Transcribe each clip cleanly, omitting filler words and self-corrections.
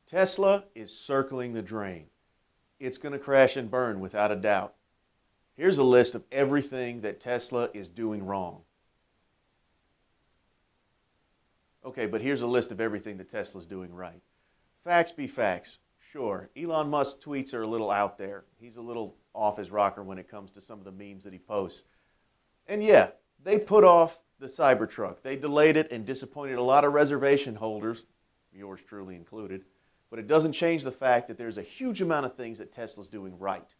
Tesla is circling the drain. It's going to crash and burn without a doubt. Here's a list of everything that Tesla is doing wrong. Okay, but here's a list of everything that Tesla's doing right. Facts be facts. Sure, Elon Musk's tweets are a little out there. He's a little off his rocker when it comes to some of the memes that he posts. And yeah, they put off the Cybertruck. They delayed it and disappointed a lot of reservation holders, yours truly included. But it doesn't change the fact that there's a huge amount of things that Tesla's doing right.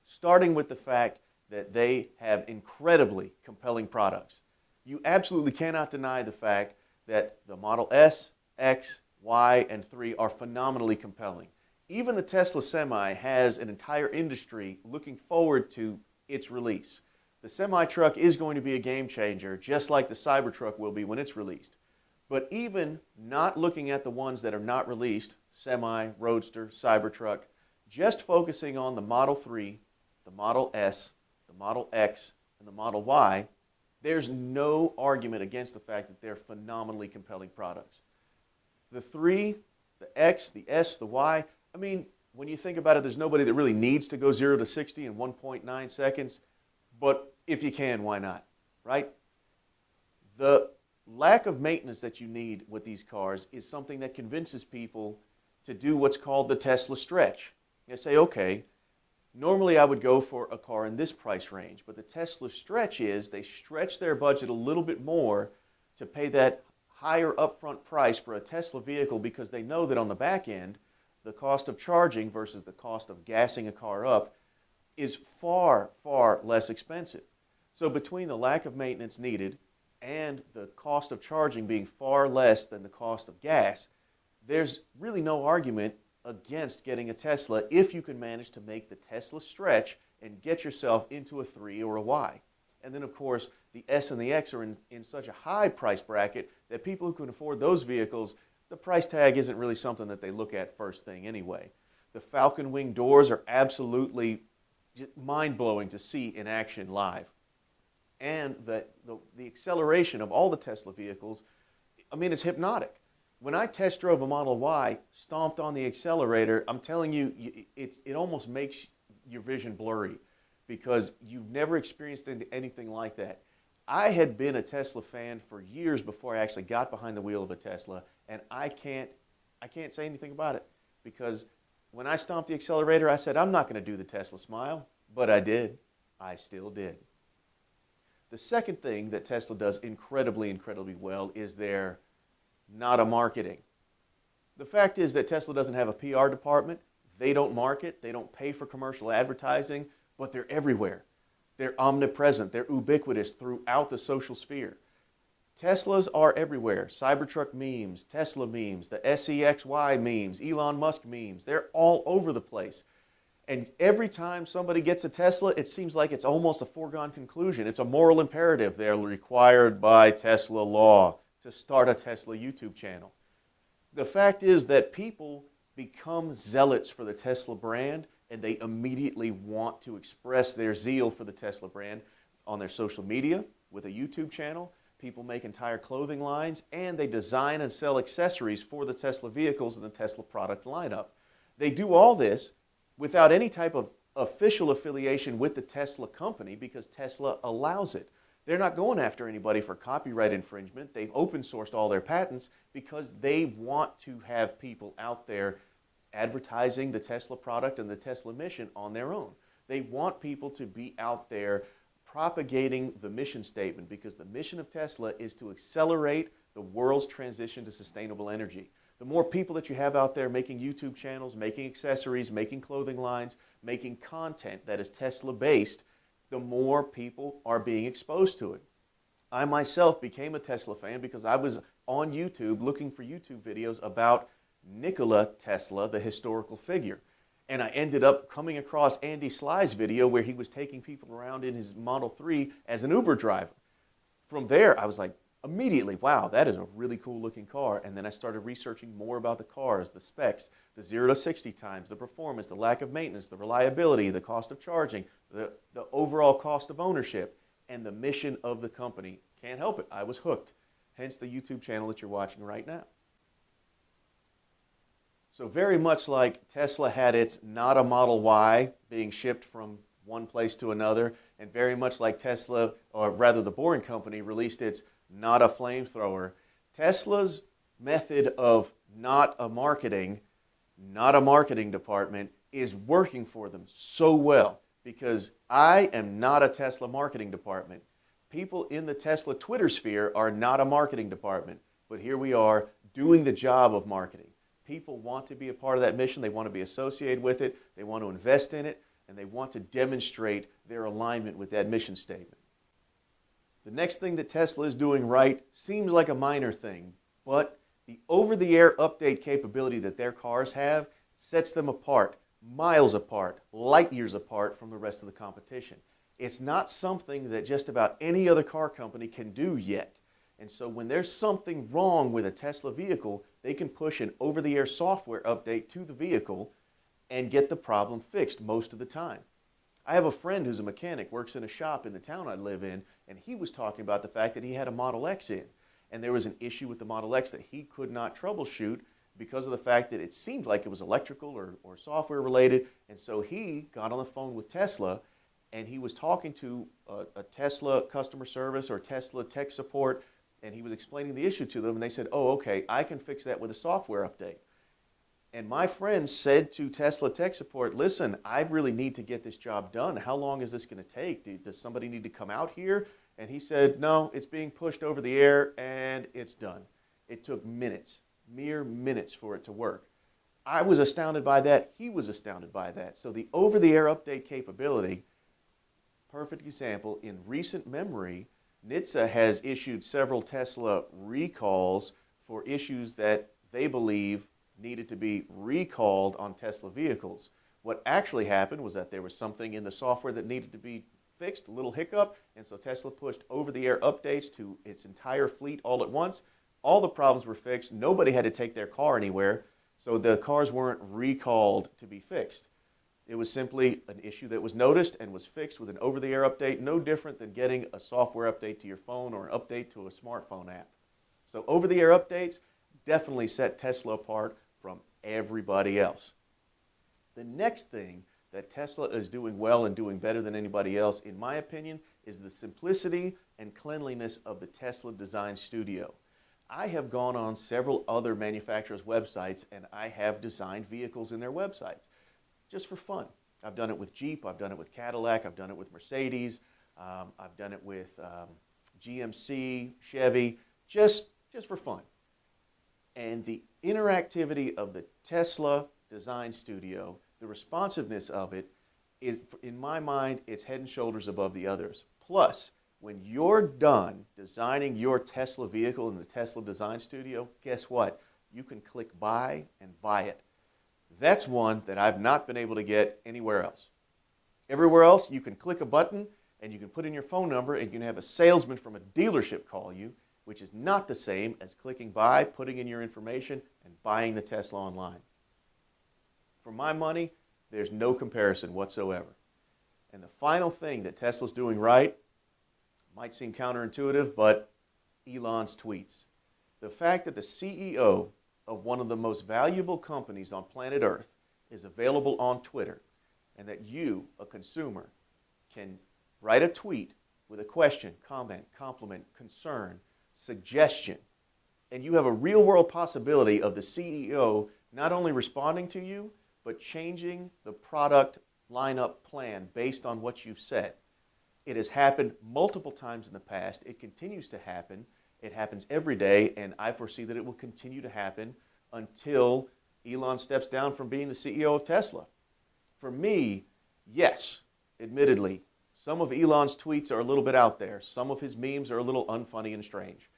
Starting with the fact that they have incredibly compelling products. You absolutely cannot deny the fact that the Model S, X, Y, and 3 are phenomenally compelling. Even the Tesla Semi has an entire industry looking forward to its release. The semi-truck is going to be a game changer, just like the Cybertruck will be when it's released. But even not looking at the ones that are not released, Semi, Roadster, Cybertruck, just focusing on the Model 3, the Model S, the Model X, and the Model Y, there's no argument against the fact that they're phenomenally compelling products. The 3, the X, the S, the Y, I mean, when you think about it, there's nobody that really needs to go 0 to 60 in 1.9 seconds, but if you can, why not, right? The lack of maintenance that you need with these cars is something that convinces people to do what's called the Tesla stretch. They say, okay, normally I would go for a car in this price range, but the Tesla stretch is they stretch their budget a little bit more to pay that higher upfront price for a Tesla vehicle because they know that on the back end, the cost of charging versus the cost of gassing a car up is far, far less expensive. So between the lack of maintenance needed and the cost of charging being far less than the cost of gas, there's really no argument against getting a Tesla if you can manage to make the Tesla stretch and get yourself into a 3 or a Y. And then, of course, the S and the X are in such a high price bracket that people who can afford those vehicles, the price tag isn't really something that they look at first thing anyway. The Falcon Wing doors are absolutely mind-blowing to see in action live. And the acceleration of all the Tesla vehicles, I mean, it's hypnotic. When I test drove a Model Y, stomped on the accelerator, I'm telling you, it almost makes your vision blurry because you've never experienced anything like that. I had been a Tesla fan for years before I actually got behind the wheel of a Tesla, and I can't say anything about it because when I stomped the accelerator, I said, I'm not going to do the Tesla smile, but I did. I still did. The second thing that Tesla does incredibly, incredibly well is their not marketing. The fact is that Tesla doesn't have a PR department. They don't market. They don't pay for commercial advertising, but they're everywhere. They're omnipresent. They're ubiquitous throughout the social sphere. Teslas are everywhere. Cybertruck memes, Tesla memes, the SEXY memes, Elon Musk memes. They're all over the place. And every time somebody gets a Tesla, it seems like it's almost a foregone conclusion. It's a moral imperative. They're required by Tesla law to start a Tesla YouTube channel. The fact is that people become zealots for the Tesla brand and they immediately want to express their zeal for the Tesla brand on their social media, with a YouTube channel. People make entire clothing lines and they design and sell accessories for the Tesla vehicles and the Tesla product lineup. They do all this without any type of official affiliation with the Tesla company because Tesla allows it. They're not going after anybody for copyright infringement. They've open sourced all their patents because they want to have people out there advertising the Tesla product and the Tesla mission on their own. They want people to be out there propagating the mission statement because the mission of Tesla is to accelerate the world's transition to sustainable energy. The more people that you have out there making YouTube channels, making accessories, making clothing lines, making content that is Tesla-based, the more people are being exposed to it. I myself became a Tesla fan because I was on YouTube looking for YouTube videos about Nikola Tesla, the historical figure. And I ended up coming across Andy Sly's video where he was taking people around in his Model 3 as an Uber driver. From there, I was like, immediately, wow, that is a really cool looking car. And then I started researching more about the cars, the specs, the 0 to 60 times, the performance, the lack of maintenance, the reliability, the cost of charging, the overall cost of ownership, and the mission of the company. Can't help it. I was hooked. Hence the YouTube channel that you're watching right now. So very much like Tesla had its not a Model Y being shipped from one place to another, and very much like Tesla, or rather the Boring Company, released its not a flamethrower, Tesla's method of not a marketing department is working for them so well, because I am not a Tesla marketing department. People in the Tesla Twitter sphere are not a marketing department, but here we are doing the job of marketing. People want to be a part of that mission. They want to be associated with it. They want to invest in it, and they want to demonstrate their alignment with that mission statement. The next thing that Tesla is doing right seems like a minor thing, but the over-the-air update capability that their cars have sets them apart, miles apart, light years apart from the rest of the competition. It's not something that just about any other car company can do yet. And so when there's something wrong with a Tesla vehicle, they can push an over-the-air software update to the vehicle and get the problem fixed most of the time. I have a friend who's a mechanic, works in a shop in the town I live in, and he was talking about the fact that he had a Model X in, and there was an issue with the Model X that he could not troubleshoot because of the fact that it seemed like it was electrical or software related, and so he got on the phone with Tesla, and he was talking to a Tesla customer service or Tesla tech support, and he was explaining the issue to them, and they said, oh, okay, I can fix that with a software update. And my friend said to Tesla tech support, listen, I really need to get this job done. How long is this going to take? Does somebody need to come out here? And he said, no, it's being pushed over the air, and it's done. It took minutes, mere minutes for it to work. I was astounded by that. He was astounded by that. So the over-the-air update capability, perfect example, in recent memory, NHTSA has issued several Tesla recalls for issues that they believe needed to be recalled on Tesla vehicles. What actually happened was that there was something in the software that needed to be fixed, a little hiccup, and so Tesla pushed over-the-air updates to its entire fleet all at once. All the problems were fixed. Nobody had to take their car anywhere, so the cars weren't recalled to be fixed. It was simply an issue that was noticed and was fixed with an over-the-air update, no different than getting a software update to your phone or an update to a smartphone app. So over-the-air updates definitely set Tesla apart from everybody else. The next thing that Tesla is doing well and doing better than anybody else, in my opinion, is the simplicity and cleanliness of the Tesla Design Studio. I have gone on several other manufacturers' websites and I have designed vehicles in their websites, just for fun. I've done it with Jeep, I've done it with Cadillac, I've done it with Mercedes, I've done it with GMC, Chevy, just for fun. And the interactivity of the Tesla Design Studio, the responsiveness of it, is, in my mind, it's head and shoulders above the others. Plus, when you're done designing your Tesla vehicle in the Tesla Design Studio, guess what? You can click buy and buy it. That's one that I've not been able to get anywhere else. Everywhere else, you can click a button and you can put in your phone number and you can have a salesman from a dealership call you, which is not the same as clicking buy, putting in your information, and buying the Tesla online. For my money, there's no comparison whatsoever. And the final thing that Tesla's doing right, might seem counterintuitive, but Elon's tweets. The fact that the CEO of one of the most valuable companies on planet Earth is available on Twitter, and that you, a consumer, can write a tweet with a question, comment, compliment, concern, suggestion, and you have a real-world possibility of the CEO not only responding to you, but changing the product lineup plan based on what you've said. It has happened multiple times in the past. It continues to happen. It happens every day, and I foresee that it will continue to happen until Elon steps down from being the CEO of Tesla. For me, yes, admittedly, some of Elon's tweets are a little bit out there. Some of his memes are a little unfunny and strange.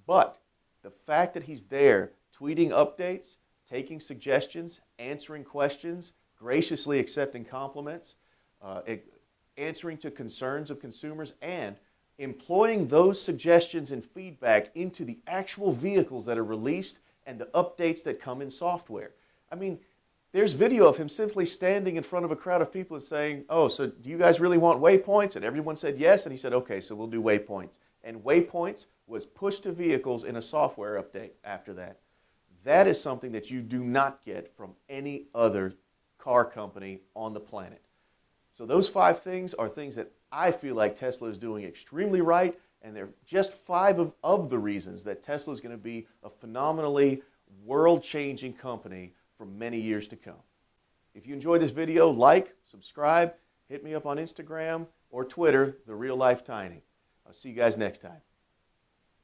But the fact that he's there tweeting updates, taking suggestions, answering questions, graciously accepting compliments, answering to concerns of consumers, and employing those suggestions and feedback into the actual vehicles that are released and the updates that come in software. I mean, there's video of him simply standing in front of a crowd of people and saying, oh, so do you guys really want waypoints? And everyone said yes, and he said, okay, so we'll do waypoints. And waypoints was pushed to vehicles in a software update after that. That is something that you do not get from any other car company on the planet. So those 5 things are things that I feel like Tesla is doing extremely right, and they're just 5 of the reasons that Tesla is going to be a phenomenally world-changing company for many years to come. If you enjoyed this video, like, subscribe, hit me up on Instagram or Twitter, The Real Life Tiny. I'll see you guys next time.